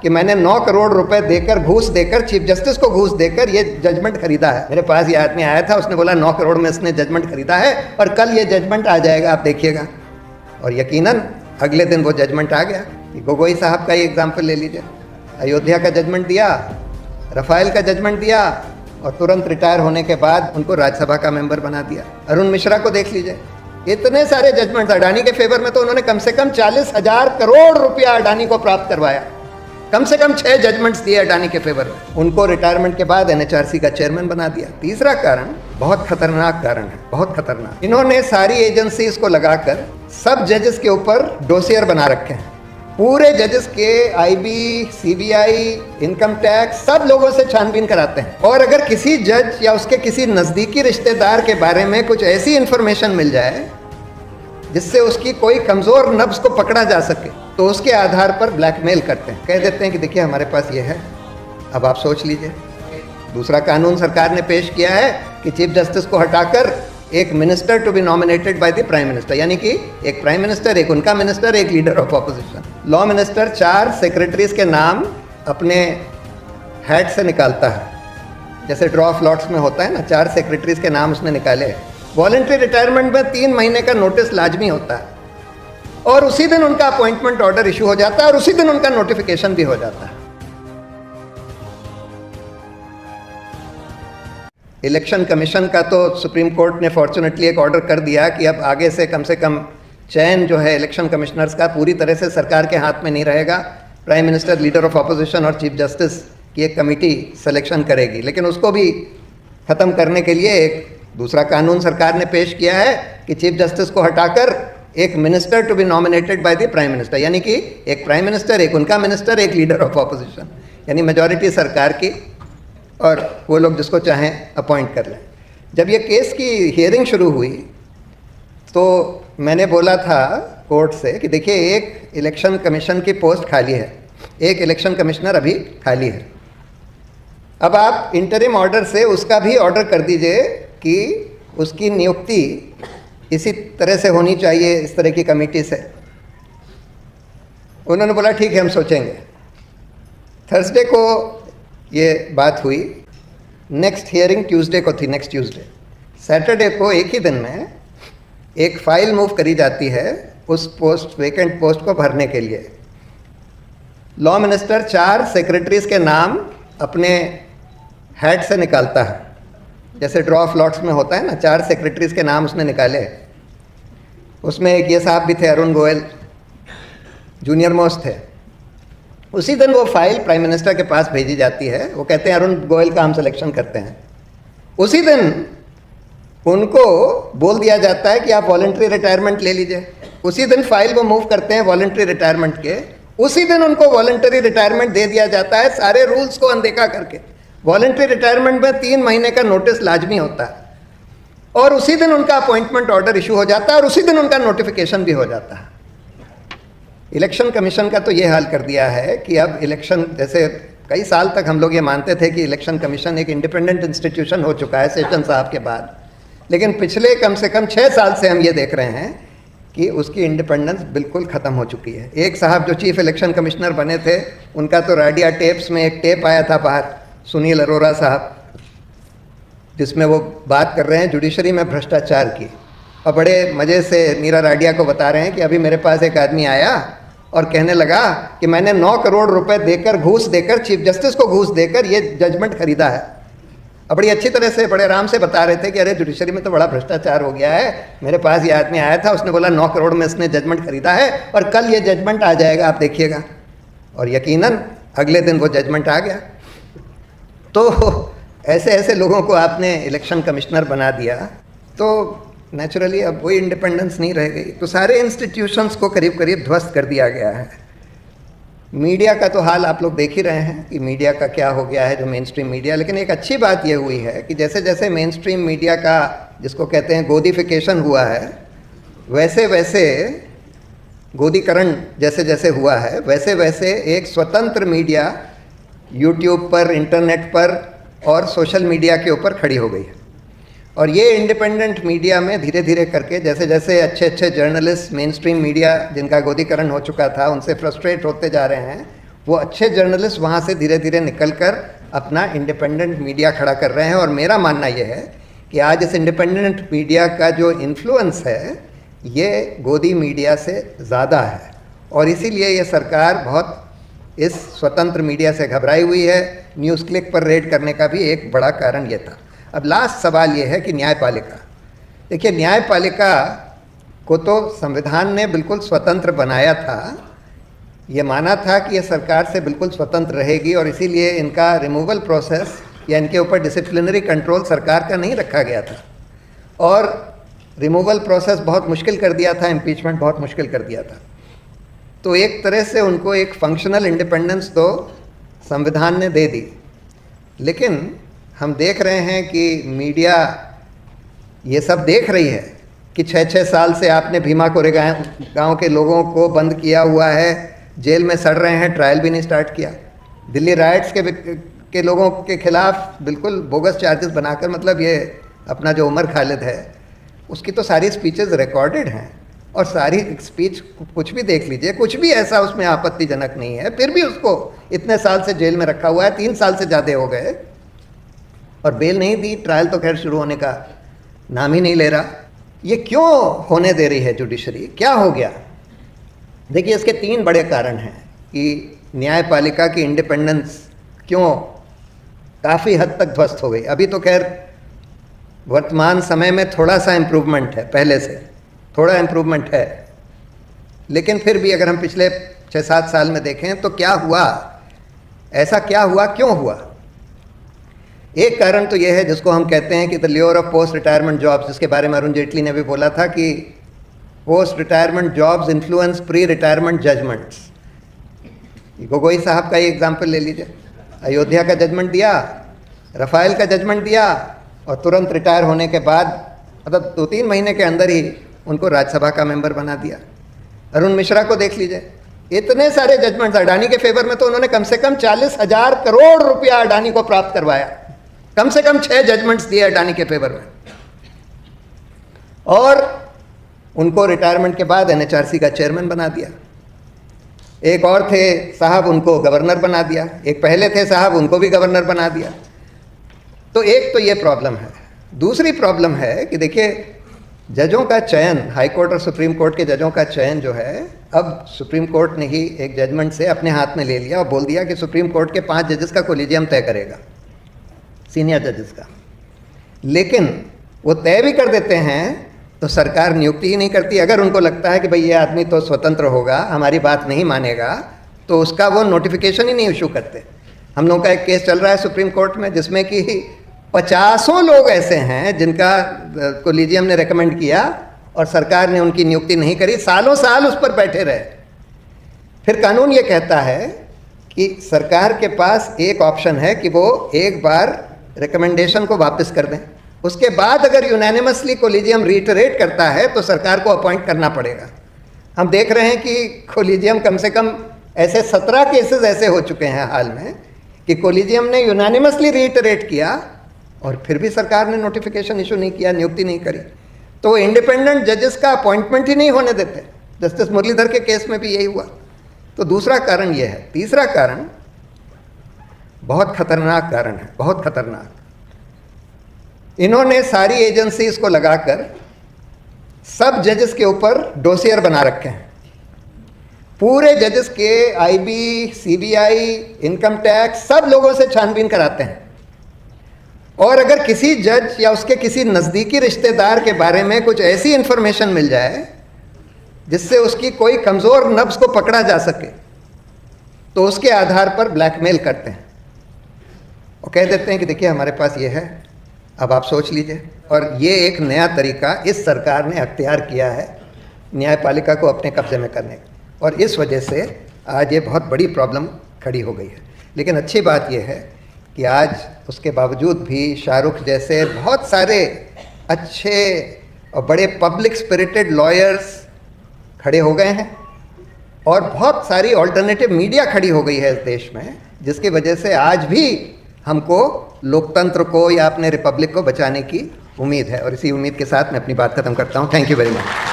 कि मैंने 9 करोड़ रुपए देकर, घूस देकर, चीफ जस्टिस को घूस देकर ये जजमेंट खरीदा है। मेरे पास ये आदमी आया था, उसने बोला 9 करोड़ में इसने जजमेंट खरीदा है और कल ये जजमेंट आ जाएगा, आप देखिएगा। और यकीनन अगले दिन वो जजमेंट आ गया। गोगोई साहब का ही एग्जाम्पल ले लीजिए, अयोध्या का जजमेंट दिया, रफाइल का जजमेंट दिया और तुरंत रिटायर होने के बाद उनको राज्यसभा का मेंबर बना दिया। अरुण मिश्रा को देख लीजिए, इतने सारे जजमेंट अडानी के फेवर में, तो उन्होंने कम से कम 40,000 करोड़ रुपया अडानी को प्राप्त करवाया। कम से कम 6 जजमेंट्स दिए अडानी के फेवर में। उनको रिटायरमेंट के बाद एनएचआरसी का चेयरमैन बना दिया। तीसरा कारण बहुत खतरनाक कारण है, बहुत खतरनाक। इन्होंने सारी एजेंसीज को लगाकर सब जजेस के ऊपर डोसियर बना रखे हैं। पूरे जजेस के आईबी, सीबीआई, इनकम टैक्स, सब लोगों से छानबीन कराते हैं। और अगर किसी जज या उसके किसी नजदीकी रिश्तेदार के बारे में कुछ ऐसी इंफॉर्मेशन मिल जाए जिससे उसकी कोई कमजोर नब्ज को पकड़ा जा सके, तो उसके आधार पर ब्लैकमेल करते हैं। कह देते हैं कि देखिए हमारे पास ये है, अब आप सोच लीजिए। दूसरा कानून सरकार ने पेश किया है कि चीफ जस्टिस को हटाकर एक minister to be nominated by the prime minister, यानी कि एक प्राइम मिनिस्टर, एक उनका मिनिस्टर, एक leader of opposition. Law minister 4 secretaries के नाम अपने हेड से निकालता है, जैसे ड्रॉ ऑफ लॉट्स में होता है ना, 4 सेक्रेटरीज के नाम उसने निकाले। वॉलंटरी रिटायरमेंट में 3 महीने का नोटिस लाजमी होता है और उसी दिन उनका अपॉइंटमेंट ऑर्डर इशू हो जाता है और उसी दिन उनका नोटिफिकेशन भी हो जाता है। इलेक्शन कमीशन का तो सुप्रीम कोर्ट ने फॉर्चुनेटली एक ऑर्डर कर दिया कि अब आगे से कम चयन जो है इलेक्शन कमिश्नर्स का पूरी तरह से सरकार के हाथ में नहीं रहेगा। Prime minister, leader of opposition और चीफ जस्टिस की एक कमेटी सिलेक्शन करेगी। लेकिन उसको भी ख़त्म करने के लिए एक दूसरा कानून सरकार ने पेश किया है कि चीफ जस्टिस को हटाकर एक minister to be nominated by the prime minister, यानी कि एक प्राइम मिनिस्टर, एक उनका मिनिस्टर, एक लीडर ऑफ ऑपोजिशन, यानी मेजॉरिटी सरकार की, और वो लोग जिसको चाहें अपॉइंट कर लें। जब ये केस की हियरिंग शुरू हुई तो मैंने बोला था कोर्ट से कि देखिए एक इलेक्शन कमीशन की पोस्ट खाली है, एक इलेक्शन कमिश्नर अभी खाली है। अब आप इंटरिम ऑर्डर से उसका भी ऑर्डर कर दीजिए कि उसकी नियुक्ति इसी तरह से होनी चाहिए, इस तरह की कमेटी से। उन्होंने बोला ठीक है, हम सोचेंगे। थर्सडे को ये बात हुई, नेक्स्ट हियरिंग ट्यूसडे को थी, नेक्स्ट ट्यूसडे। सैटरडे को एक ही दिन में एक फाइल मूव करी जाती है उस पोस्ट, वेकेंट पोस्ट को भरने के लिए। लॉ मिनिस्टर 4 सेक्रेटरीज के नाम अपने हेड से निकालता है, जैसे ड्रॉ ऑफ लॉट्स में होता है ना, 4 सेक्रेटरीज के नाम उसने निकाले। उसमें एक ये साहब भी थे, अरुण गोयल, जूनियर मोस्ट थे। उसी दिन वो फाइल प्राइम मिनिस्टर के पास भेजी जाती है। वो कहते हैं अरुण गोयल का हम सिलेक्शन करते हैं। उसी दिन उनको बोल दिया जाता है कि आप वॉलंटरी रिटायरमेंट ले लीजिए। उसी दिन फाइल वो मूव करते हैं वॉलंटरी रिटायरमेंट के, उसी दिन उनको वॉलंटरी रिटायरमेंट दे दिया जाता है, सारे रूल्स को अनदेखा करके। वॉलंटरी रिटायरमेंट में 3 महीने का नोटिस लाजमी होता है और उसी दिन उनका अपॉइंटमेंट ऑर्डर इशू हो जाता है और उसी दिन उनका नोटिफिकेशन भी हो जाता है। इलेक्शन कमीशन का तो ये हाल कर दिया है कि अब इलेक्शन, जैसे कई साल तक हम लोग ये मानते थे कि इलेक्शन कमीशन एक इंडिपेंडेंट इंस्टीट्यूशन हो चुका है सेशन साहब के बाद, लेकिन पिछले कम से कम 6 साल से हम ये देख रहे हैं कि उसकी इंडिपेंडेंस बिल्कुल ख़त्म हो चुकी है। एक साहब जो चीफ इलेक्शन कमिश्नर बने थे, उनका तो रेडियो टेप्स में एक टेप आया था बाहर, सुनील अरोरा साहब, जिसमें वो बात कर रहे हैं जुडिशरी में भ्रष्टाचार की, और बड़े मज़े से नीरा राडिया को बता रहे हैं कि अभी मेरे पास एक आदमी आया और कहने लगा कि मैंने 9 करोड़ रुपए देकर, घूस देकर, चीफ जस्टिस को घूस देकर ये जजमेंट खरीदा है। और बड़ी अच्छी तरह से, बड़े आराम से बता रहे थे कि अरे जुडिशरी में तो बड़ा भ्रष्टाचार हो गया है, मेरे पास ये आदमी आया था, उसने बोला 9 करोड़ में इसने जजमेंट खरीदा है और कल ये जजमेंट आ जाएगा, आप देखिएगा। और यकीनन अगले दिन वो जजमेंट आ गया। तो ऐसे ऐसे लोगों को आपने इलेक्शन कमिश्नर बना दिया, तो नेचुरली अब वही इंडिपेंडेंस नहीं रह गई। तो सारे इंस्टीट्यूशंस को करीब करीब ध्वस्त कर दिया गया है। मीडिया का तो हाल आप लोग देख ही रहे हैं कि मीडिया का क्या हो गया है, जो मेन स्ट्रीम मीडिया। लेकिन एक अच्छी बात यह हुई है कि जैसे जैसे मेन स्ट्रीम मीडिया का, जिसको कहते हैं गोदीफिकेशन हुआ है, वैसे वैसे गोदीकरण जैसे जैसे हुआ है, वैसे वैसे एक स्वतंत्र मीडिया यूट्यूब पर, इंटरनेट पर और सोशल मीडिया के ऊपर खड़ी हो गई है। और ये इंडिपेंडेंट मीडिया में धीरे धीरे करके, जैसे जैसे अच्छे अच्छे जर्नलिस्ट मेन स्ट्रीम मीडिया जिनका गोदीकरण हो चुका था, उनसे फ्रस्ट्रेट होते जा रहे हैं, वो अच्छे जर्नलिस्ट वहाँ से धीरे धीरे निकलकर अपना इंडिपेंडेंट मीडिया खड़ा कर रहे हैं। और मेरा मानना ये है कि आज इस इंडिपेंडेंट मीडिया का जो इन्फ्लुएंस है ये गोदी मीडिया से ज़्यादा है, और इसीलिए ये सरकार बहुत इस स्वतंत्र मीडिया से घबराई हुई है। न्यूज़ क्लिक पर रेड करने का भी एक बड़ा कारण ये था। अब लास्ट सवाल ये है कि न्यायपालिका, देखिए न्यायपालिका को तो संविधान ने बिल्कुल स्वतंत्र बनाया था, ये माना था कि ये सरकार से बिल्कुल स्वतंत्र रहेगी, और इसीलिए इनका रिमूवल प्रोसेस या इनके ऊपर डिसिप्लिनरी कंट्रोल सरकार का नहीं रखा गया था, और रिमूवल प्रोसेस बहुत मुश्किल कर दिया था, इम्पीचमेंट बहुत मुश्किल कर दिया था। तो एक तरह से उनको एक फंक्शनल इंडिपेंडेंस तो संविधान ने दे दी, लेकिन हम देख रहे हैं कि मीडिया ये सब देख रही है कि 6-6 साल से आपने भीमा कोरेगांव गाँव के लोगों को बंद किया हुआ है, जेल में सड़ रहे हैं, ट्रायल भी नहीं स्टार्ट किया। दिल्ली राइट्स के लोगों के खिलाफ बिल्कुल बोगस चार्जेस बनाकर, मतलब ये अपना जो उमर खालिद है उसकी तो सारी स्पीचेस रिकॉर्डेड हैं, और सारी स्पीच कुछ भी देख लीजिए, कुछ भी ऐसा उसमें आपत्तिजनक नहीं है, फिर भी उसको इतने साल से जेल में रखा हुआ है, 3 साल से ज़्यादा हो गए, और बेल नहीं दी। ट्रायल तो खैर शुरू होने का नाम ही नहीं ले रहा। ये क्यों होने दे रही है जुडिशरी, क्या हो गया? देखिए इसके 3 बड़े कारण हैं कि न्यायपालिका की इंडिपेंडेंस क्यों काफ़ी हद तक ध्वस्त हो गई। अभी तो खैर वर्तमान समय में थोड़ा सा इम्प्रूवमेंट है, पहले से थोड़ा इम्प्रूवमेंट है, लेकिन फिर भी अगर हम पिछले 6-7 साल में देखें तो क्या हुआ, ऐसा क्या हुआ, क्यों हुआ? एक कारण तो यह है जिसको हम कहते हैं कि the lure of post retirement jobs, जिसके बारे में अरुण जेटली ने भी बोला था कि post retirement jobs influence pre retirement judgments. Gogoi साहब का ही एग्जाम्पल ले लीजिए, अयोध्या का जजमेंट दिया, रफाइल का जजमेंट दिया, और तुरंत रिटायर होने के बाद मतलब 2-3 महीने के अंदर ही उनको राज्यसभा का मेंबर बना दिया। अरुण मिश्रा को देख लीजिए, इतने सारे जजमेंट्स अडानी के फेवर में, तो उन्होंने कम से कम 40,000 करोड़ रुपया अडानी को प्राप्त करवाया, कम से कम 6 जजमेंट्स दिए अडानी के फेवर में, और उनको रिटायरमेंट के बाद एनएचआरसी का चेयरमैन बना दिया। एक और थे साहब, उनको गवर्नर बना दिया, एक पहले थे साहब, उनको भी गवर्नर बना दिया। तो एक तो ये प्रॉब्लम है। दूसरी प्रॉब्लम है कि देखिए जजों का चयन, हाई कोर्ट और सुप्रीम कोर्ट के जजों का चयन जो है, अब सुप्रीम कोर्ट ने ही एक जजमेंट से अपने हाथ में ले लिया और बोल दिया कि सुप्रीम कोर्ट के 5 जजेस का कोलिजियम तय करेगा, सीनियर जजेस का। लेकिन वो तय भी कर देते हैं तो सरकार नियुक्ति ही नहीं करती। अगर उनको लगता है कि भाई ये आदमी तो स्वतंत्र होगा, हमारी बात नहीं मानेगा, तो उसका वो नोटिफिकेशन ही नहीं इशू करते। हम लोगों का एक केस चल रहा है सुप्रीम कोर्ट में जिसमें कि 50 लोग ऐसे हैं जिनका कोलिजियम ने रेकमेंड किया और सरकार ने उनकी नियुक्ति नहीं करी, सालों साल उस पर बैठे रहे। फिर कानून ये कहता है कि सरकार के पास एक ऑप्शन है कि वो एक बार रिकमेंडेशन को वापस कर दें, उसके बाद अगर यूनानिमसली कोलिजियम रिटरेट करता है तो सरकार को अपॉइंट करना पड़ेगा। हम देख रहे हैं कि कोलिजियम कम से कम ऐसे 17 केसेस ऐसे हो चुके हैं हाल में कि कोलिजियम ने यूनानिमसली रिटरेट किया और फिर भी सरकार ने नोटिफिकेशन इशू नहीं किया, नियुक्ति नहीं करी। तो इंडिपेंडेंट जजेस का अपॉइंटमेंट ही नहीं होने देते। जस्टिस मुरलीधर के केस में भी यही हुआ। तो दूसरा कारण यह है। तीसरा कारण बहुत खतरनाक कारण है, बहुत खतरनाक। इन्होंने सारी एजेंसीज को लगाकर सब जजेस के ऊपर डोसियर बना रखे हैं। पूरे जजेस के आईबी, सीबीआई, इनकम टैक्स सब लोगों से छानबीन कराते हैं। और अगर किसी जज या उसके किसी नज़दीकी रिश्तेदार के बारे में कुछ ऐसी इंफॉर्मेशन मिल जाए जिससे उसकी कोई कमज़ोर नब्ज़ को पकड़ा जा सके तो उसके आधार पर ब्लैकमेल करते हैं और कह देते हैं कि देखिए हमारे पास ये है, अब आप सोच लीजिए। और ये एक नया तरीका इस सरकार ने अख्तियार किया है न्यायपालिका को अपने कब्जे में करने का, और इस वजह से आज ये बहुत बड़ी प्रॉब्लम खड़ी हो गई है। लेकिन अच्छी बात यह है कि आज उसके बावजूद भी शाहरुख जैसे बहुत सारे अच्छे और बड़े पब्लिक स्पिरिटेड लॉयर्स खड़े हो गए हैं और बहुत सारी ऑल्टरनेटिव मीडिया खड़ी हो गई है इस देश में, जिसकी वजह से आज भी हमको लोकतंत्र को या अपने रिपब्लिक को बचाने की उम्मीद है। और इसी उम्मीद के साथ मैं अपनी बात खत्म करता हूँ। Thank you very much.